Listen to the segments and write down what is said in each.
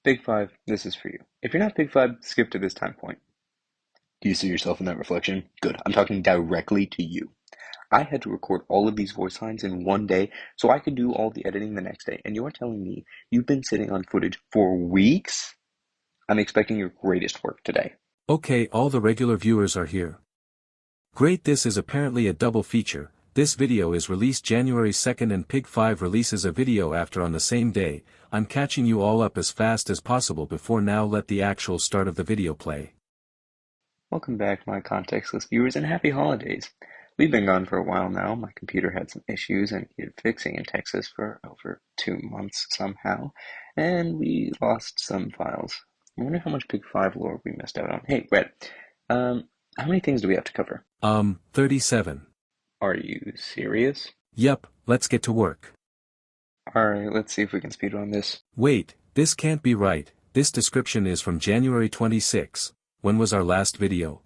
PigFive, this is for you. If you're not PigFive, skip to this time point. Do you see yourself in that reflection? Good. I'm talking directly to you. I had to record all of these voice lines in one day so I could do all the editing the next day, and you're telling me you've been sitting on footage for weeks? I'm expecting your greatest work today. Okay, all the regular viewers are here. Great, this is apparently a double feature. This video is released January 2nd and PigFive releases a video after on the same day. I'm catching you all up as fast as possible before now let the actual start of the video play. Welcome back, my contextless viewers, and happy holidays. We've been gone for a while now. My computer had some issues and needed fixing in Texas for over 2 months somehow, and we lost some files. I wonder how much PigFive lore we missed out on. Hey, Red, how many things do we have to cover? 37. Are you serious? Yep, let's get to work. Alright, let's see if we can speedrun this. Wait, this can't be right. This description is from January 26. When was our last video?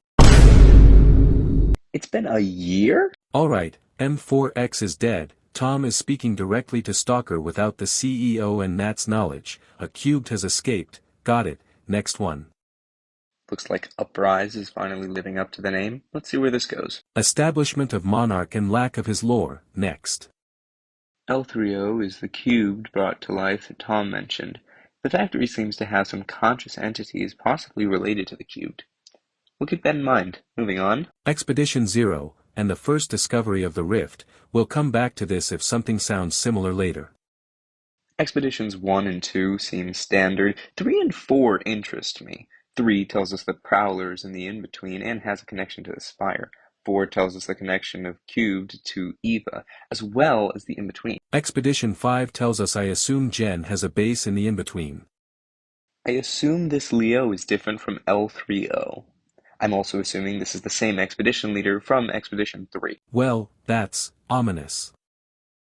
It's been a year? Alright, M4X is dead. Tom is speaking directly to Stalker without the CEO and Nat's knowledge. A cubed has escaped. Got it. Next one. Looks like Uprise is finally living up to the name. Let's see where this goes. Establishment of Monarch and lack of his lore. Next. L30 is the cubed brought to life that Tom mentioned. The factory seems to have some conscious entities possibly related to the cubed. We'll keep that in mind. Moving on. Expedition 0, and the first discovery of the rift. We'll come back to this if something sounds similar later. Expeditions 1 and 2 seem standard. 3 and 4 interest me. 3 tells us the Prowler's in the in-between and has a connection to the Spire. 4 tells us the connection of Cubed to Eva, as well as the in-between. Expedition 5 tells us I assume Jen has a base in the in-between. I assume this Leo is different from L30. I'm also assuming this is the same expedition leader from Expedition 3. Well, that's ominous.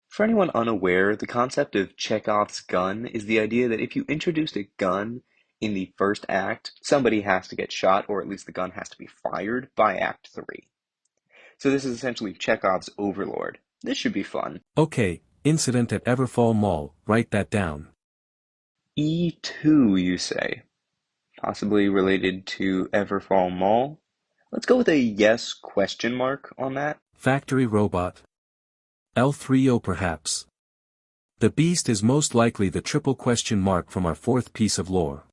For anyone unaware, the concept of Chekhov's gun is the idea that if you introduced a gun in the first act, somebody has to get shot, or at least the gun has to be fired by Act 3. So this is essentially Chekhov's Overlord. This should be fun. Okay, incident at Everfall Mall, write that down. E2, you say? Possibly related to Everfall Mall? Let's go with a yes question mark on that. Factory robot. L30 perhaps. The beast is most likely the triple question mark from our fourth piece of lore.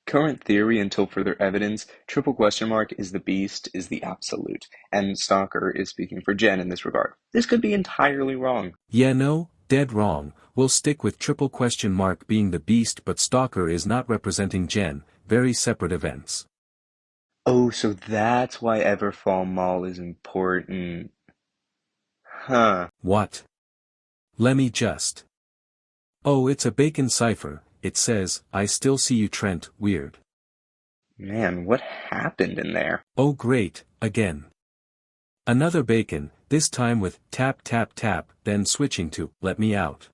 Current theory until further evidence, triple question mark is the beast is the absolute, and Stalker is speaking for Jen in this regard. This could be entirely wrong. Yeah, no, dead wrong. We'll stick with triple question mark being the beast, but Stalker is not representing Jen. Very separate events. Oh, so that's why Everfall Mall is important. Huh. What? Lemme just. Oh, it's a bacon cipher. It says, I still see you, Trent. Weird. Man, what happened in there? Oh great, again. Another bacon, this time with tap tap tap, then switching to, let me out.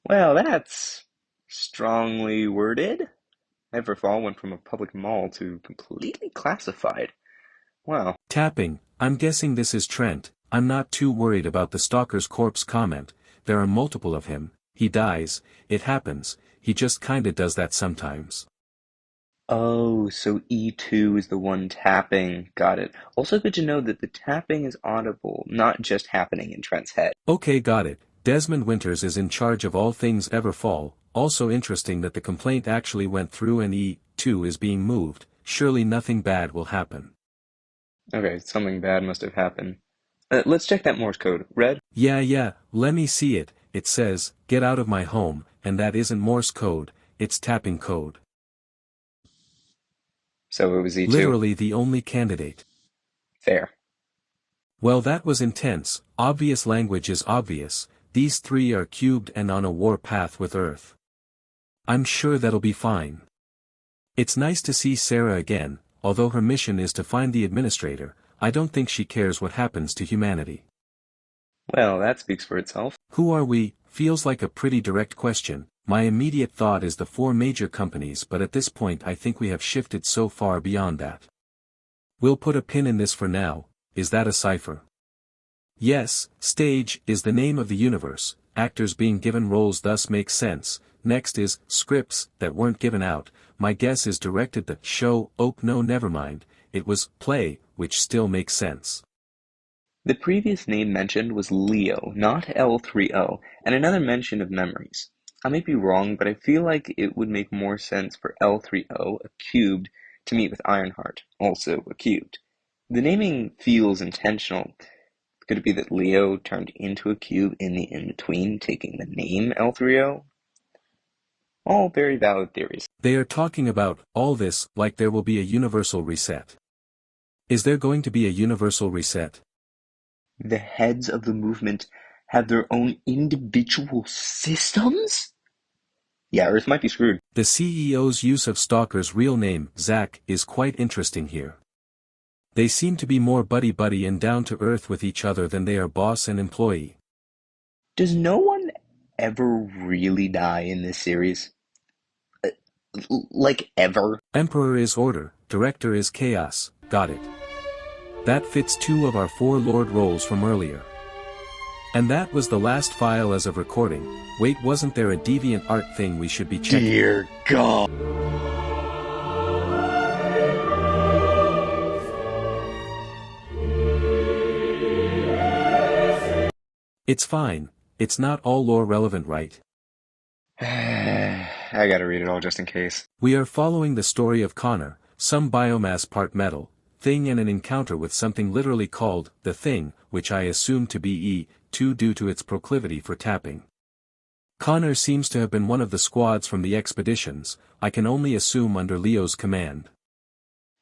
Well, that's strongly worded. Everfall went from a public mall to completely classified. Wow. Tapping, I'm guessing this is Trent. I'm not too worried about the Stalker's corpse comment. There are multiple of him. He dies, it happens, he just kinda does that sometimes. Oh, so E2 is the one tapping. Got it. Also good to know that the tapping is audible, not just happening in Trent's head. Okay, got it. Desmond Winters is in charge of all things Everfall. Also interesting that the complaint actually went through and E2 is being moved. Surely nothing bad will happen. Okay, something bad must have happened. Let's check that Morse code. Red? Yeah, let me see it. It says, get out of my home, and that isn't Morse code, it's tapping code. So it was E2? Literally the only candidate. Fair. Well, that was intense. Obvious language is obvious. These three are cubed and on a war path with Earth. I'm sure that'll be fine. It's nice to see Sarah again, although her mission is to find the administrator. I don't think she cares what happens to humanity. Well, that speaks for itself. Who are we? Feels like a pretty direct question. My immediate thought is the four major companies, but at this point I think we have shifted so far beyond that. We'll put a pin in this for now. Is that a cipher? Yes, stage is the name of the universe. Actors being given roles thus makes sense. next is, scripts, that weren't given out, my guess is directed the show, oh no never mind, it was, play, which still makes sense. The previous name mentioned was Leo, not L30, and another mention of memories. I might be wrong, but I feel like it would make more sense for L30, a cubed, to meet with Ironheart, also a cubed. The naming feels intentional. Could it be that Leo turned into a cube in the in-between, taking the name L30? All very valid theories. They are talking about all this like there will be a universal reset. Is there going to be a universal reset? The heads of the movement have their own individual systems? Yeah, Earth might be screwed. The CEO's use of Stalker's real name, Zack, is quite interesting here. They seem to be more buddy-buddy and down-to-earth with each other than they are boss and employee. Does no one ever really die in this series? Like, ever? Emperor is order, director is chaos, got it. That fits 2 of our 4 Lord roles from earlier. And that was the last file as of recording. Wait, wasn't there a DeviantArt thing we should be checking? Dear God. It's fine, it's not all lore relevant, right? I gotta read it all just in case. We are following the story of Connor, some biomass part metal, thing, and an encounter with something literally called, the Thing, which I assume to be E2 due to its proclivity for tapping. Connor seems to have been one of the squads from the expeditions, I can only assume under Leo's command.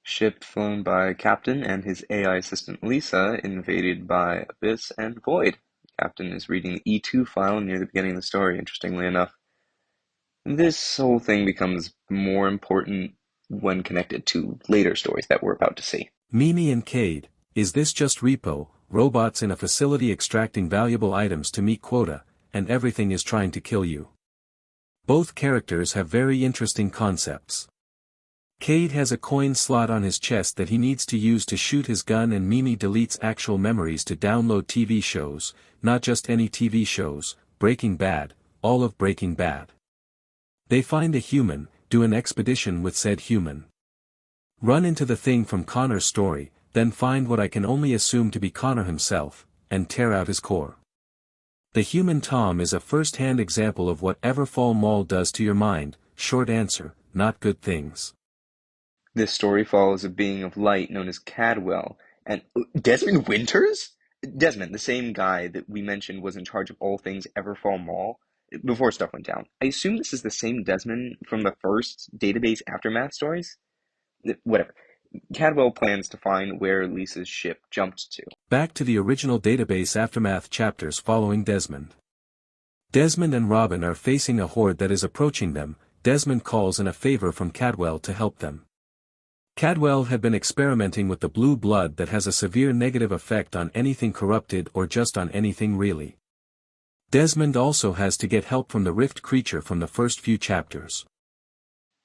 Ship flown by Captain and his AI assistant Lisa, invaded by Abyss and Void. Captain is reading the E2 file near the beginning of the story, interestingly enough. This whole thing becomes more important when connected to later stories that we're about to see. Mimi and Cade, is this just repo, robots in a facility extracting valuable items to meet quota, and everything is trying to kill you? Both characters have very interesting concepts. Cade has a coin slot on his chest that he needs to use to shoot his gun, and Mimi deletes actual memories to download TV shows, not just any TV shows, Breaking Bad, all of Breaking Bad. They find a human, do an expedition with said human. Run into the Thing from Connor's story, then find what I can only assume to be Connor himself, and tear out his core. The human Tom is a first-hand example of what Everfall Mall does to your mind, short answer, not good things. This story follows a being of light known as Cadwell, and Desmond Winters? Desmond, the same guy that we mentioned was in charge of all things Everfall Mall, before stuff went down. I assume this is the same Desmond from the first database Aftermath stories? Whatever. Cadwell plans to find where Lisa's ship jumped to. Back to the original database Aftermath chapters following Desmond. Desmond and Robin are facing a horde that is approaching them. Desmond calls in a favor from Cadwell to help them. Cadwell had been experimenting with the blue blood that has a severe negative effect on anything corrupted or just on anything really. Desmond also has to get help from the rift creature from the first few chapters.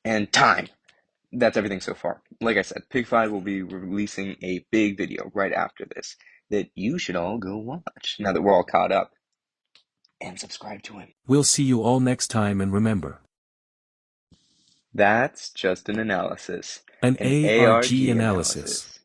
And time. That's everything so far. Like I said, PigFive will be releasing a big video right after this that you should all go watch now that we're all caught up. And subscribe to him. We'll see you all next time, and remember. That's just an analysis. An ARG analysis.